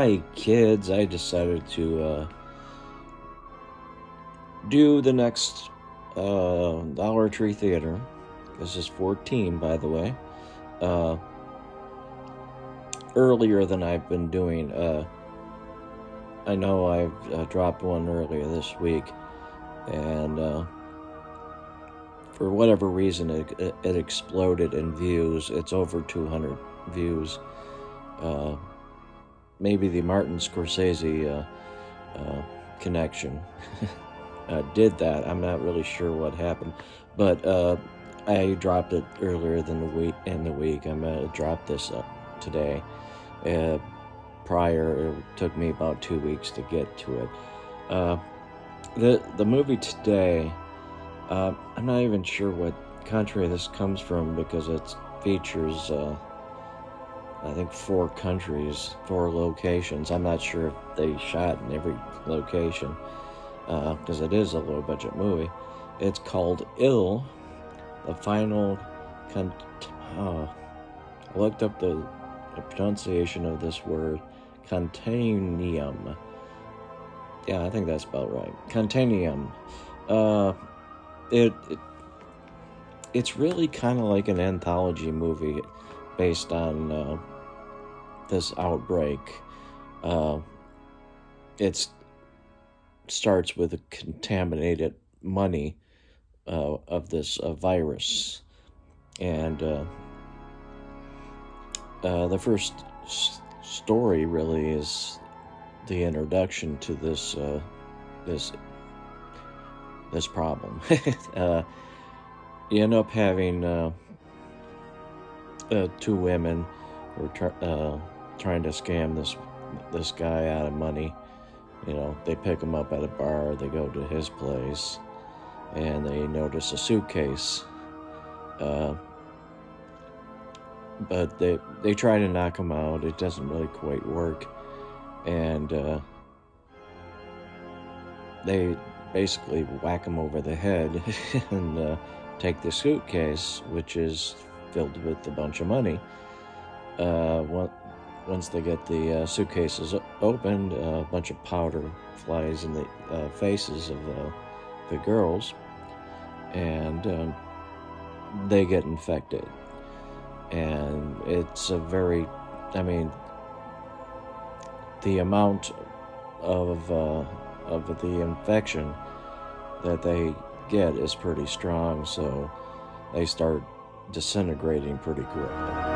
Hi, kids. I decided to do the next Dollar Tree Theater. This is 14, by the way. Earlier than I've been doing. I know I've dropped one earlier this week, and for whatever reason, it exploded in views. It's over 200 views. Maybe the Martin Scorsese connection did that. I'm not really sure what happened, but I dropped it earlier than the week. I'm gonna drop this up today. Prior, it took me about 2 weeks to get to it. The movie today, I'm not even sure what country this comes from because it features I think 4 countries, 4 locations. I'm not sure if they shot in every location because it is a low budget movie. It's called Ill, the final I looked up the pronunciation of this word, Contagium. Yeah, I think that's about right. Contagium. It's really kind of like an anthology movie based on this outbreak. It starts with a contaminated money of this virus, and the first story really is the introduction to this problem. You end up having 2 women who are trying to scam this guy out of money. You know, they pick him up at a bar, they go to his place, and they notice a suitcase. But they try to knock him out. It doesn't really quite work. And they basically whack him over the head and take the suitcase, which is filled with a bunch of money. Once they get the suitcases opened, a bunch of powder flies in the faces of the girls, and they get infected. And it's a very, the amount of the infection that they get is pretty strong, so they start disintegrating pretty quickly.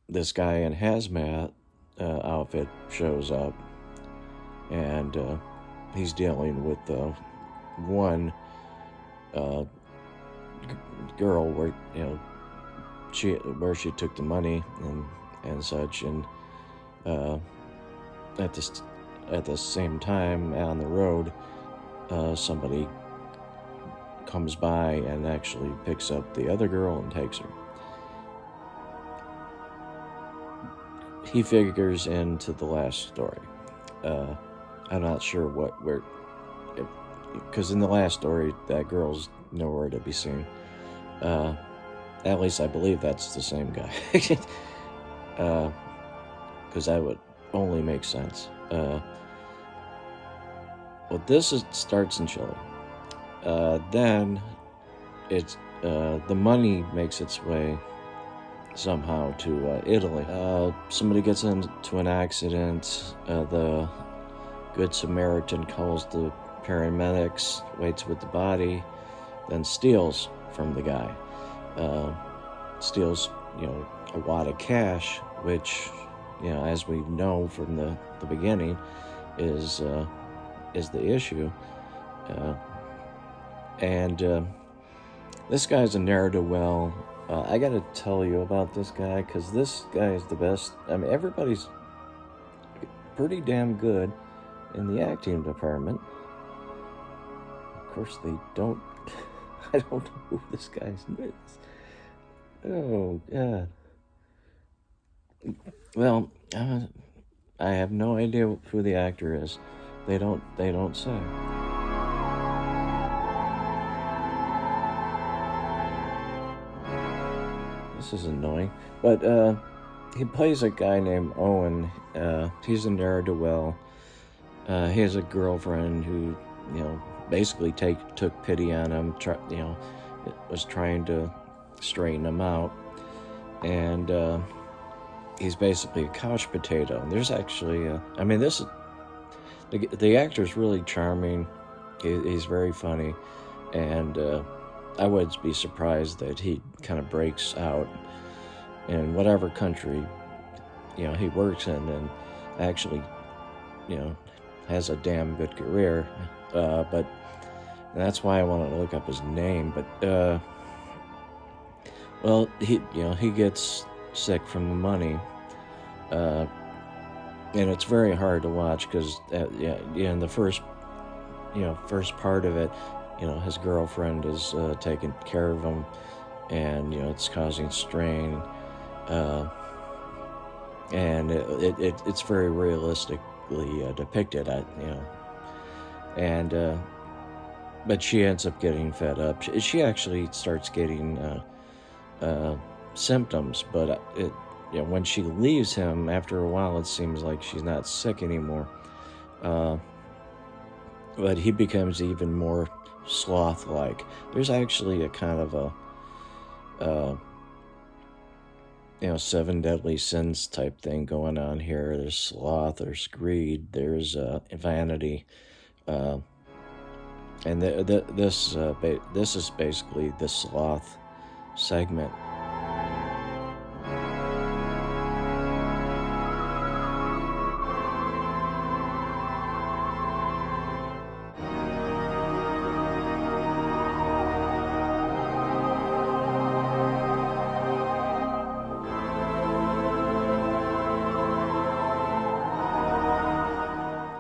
This guy in hazmat outfit shows up, and he's dealing with one girl where she took the money and such, and at the same time on the road, somebody comes by and actually picks up the other girl and takes her. He figures into the last story. I'm not sure because in the last story, that girl's nowhere to be seen. At least I believe that's the same guy. Because that would only make sense. Well, starts in Chile. Then it's the money makes its way somehow to Italy. Somebody gets into an accident. The Good Samaritan calls the paramedics, waits with the body, then steals from the guy. Steals, a wad of cash, which, as we know from the beginning, is the issue. And this guy's a ne'er-do-well. I gotta tell you about this guy, because this guy is the best. Everybody's pretty damn good in the acting department. course, they don't. I don't know who this guy's name is. Oh, God. Well, I have no idea who the actor is. They don't say. This is annoying. But he plays a guy named Owen. He's a ne'er-do-well. He has a girlfriend who, basically took pity on him. Was trying to straighten him out, and he's basically a couch potato. There's actually, the actor's really charming. He's very funny, and I would be surprised that he kind of breaks out in whatever country, he works in, and actually, has a damn good career. But that's why I wanted to look up his name. But well, he gets sick from the money, and it's very hard to watch because in the first part of it, his girlfriend is taking care of him, and it's causing strain, and it's very realistically depicted. And but she ends up getting fed up. She actually starts getting symptoms, but when she leaves him after a while, it seems like she's not sick anymore. But he becomes even more sloth-like. There's actually a kind of a 7 deadly sins type thing going on here. There's sloth, there's greed, there's vanity, and this is basically the sloth segment.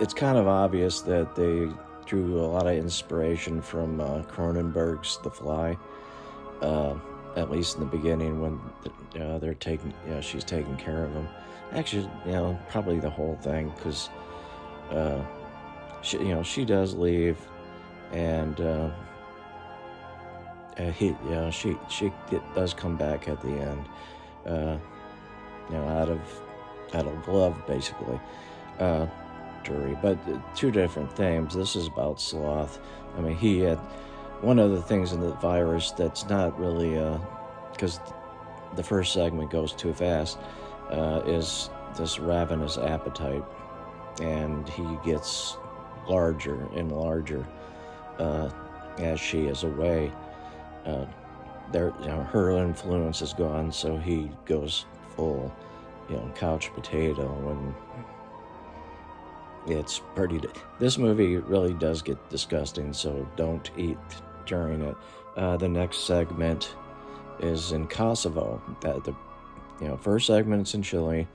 It's kind of obvious that they drew a lot of inspiration from Cronenberg's The Fly, at least in the beginning when they're taking, she's taking care of him. Actually, probably the whole thing, because she does leave, and she does come back at the end, out of love, basically. But two different themes. This is about sloth. He had one of the things in the virus that's not really, because the first segment goes too fast, is this ravenous appetite, and he gets larger and larger as she is away. Her influence is gone, so he goes full, couch potato, and it's pretty. This movie really does get disgusting, so don't eat during it. The next segment is in Kosovo. First segment's in Chile,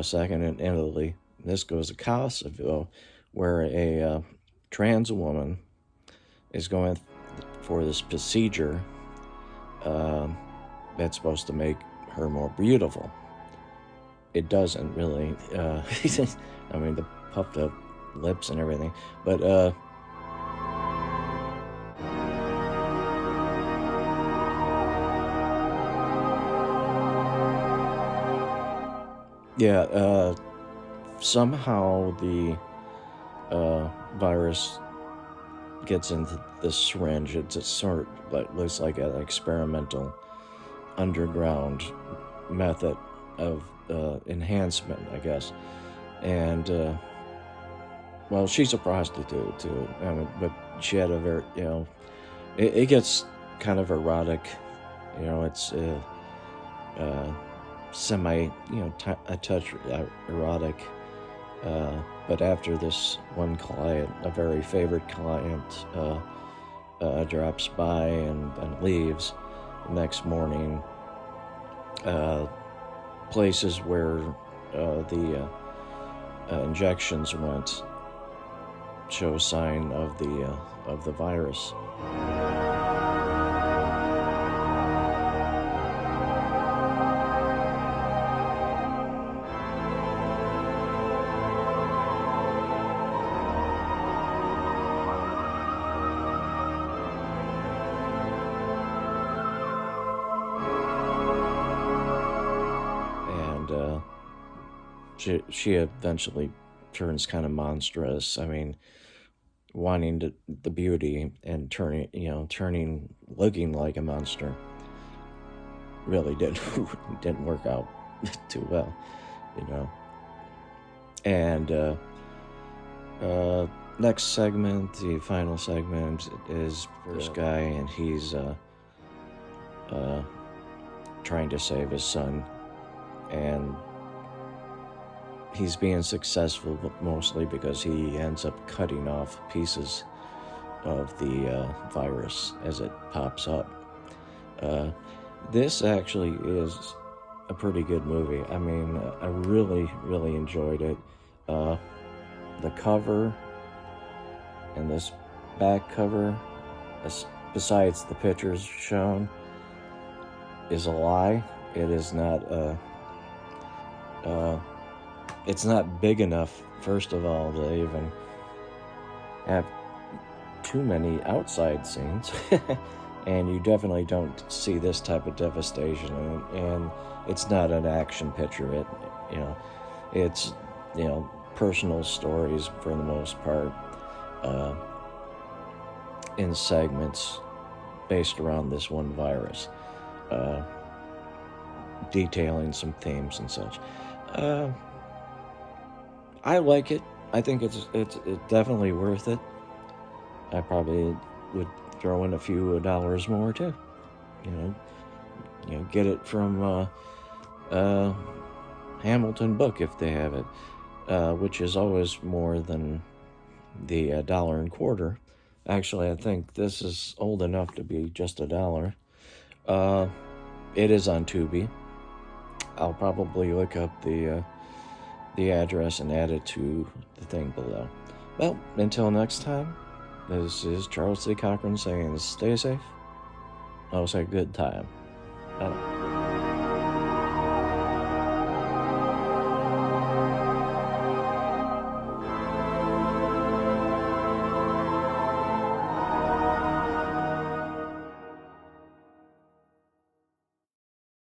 second in Italy. This goes to Kosovo, where a trans woman is going for this procedure that's supposed to make her more beautiful. It doesn't really. The puffed up lips and everything, but somehow the virus gets into the syringe. It's a sort of looks like an experimental underground method of enhancement, I guess. And she's a prostitute too. But she had a very, it gets kind of erotic. It's semi, a touch erotic. But after this one client, a very favorite client, drops by and leaves, the next morning, places where the injections went show sign of the virus. And she eventually turns kind of monstrous. I mean, wanting the beauty and turning looking like a monster really didn't work out too well, you know. And next segment, the final segment, is this guy, and he's trying to save his son, and he's being successful, but mostly because he ends up cutting off pieces of the virus as it pops up. This actually is a pretty good movie. I mean, I really, really enjoyed it. The cover and this back cover, besides the pictures shown, is a lie. It is not it's not big enough, first of all, to even have too many outside scenes. And you definitely don't see this type of devastation, and it's not an action picture. It's personal stories for the most part, in segments based around this one virus, detailing some themes and such. I like it. I think it's definitely worth it. I probably would throw in a few dollars more too. Get it from Hamilton Book if they have it, which is always more than the $1.25. Actually, I think this is old enough to be just $1. It is on Tubi. I'll probably look up the address and add it to the thing below. Well, until next time, this is Charles C. Cochran saying stay safe. I'll say good time. Bye.